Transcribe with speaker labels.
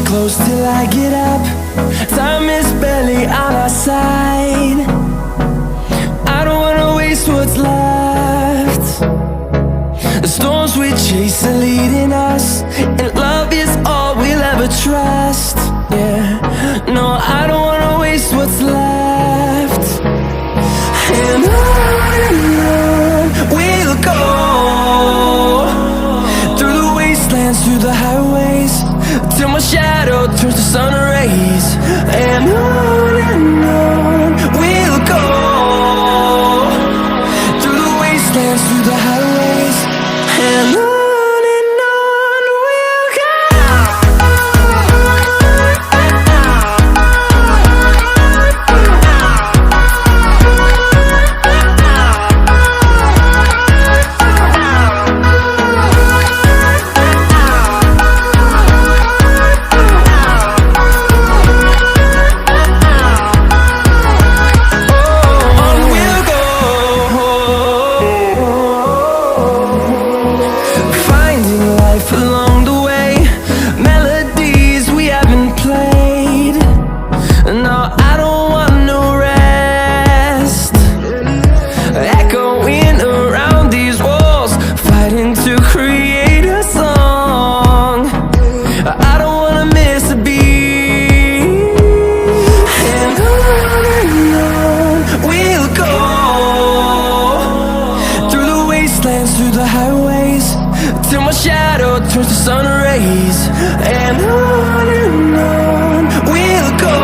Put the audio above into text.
Speaker 1: close till I get up. Time is barely on our side. I don't wanna waste what's left. The storms we chase are leading us, and love is all we'll ever trust. Yeah, no, I don't wanna waste what's left. And on we'll go, through the wastelands, through the highways, till my shadow turns to sun rays. And on we'll go, through the wastelands, through the highways, and on we'll go. Along the way, melodies we haven't played. No, I don't want no rest. Echoing around these walls, fighting to create a song. I don't wanna miss a beat. And on we'll go, through the wastelands, through the highways, till my shadow turns to sun rays. And on we'll go.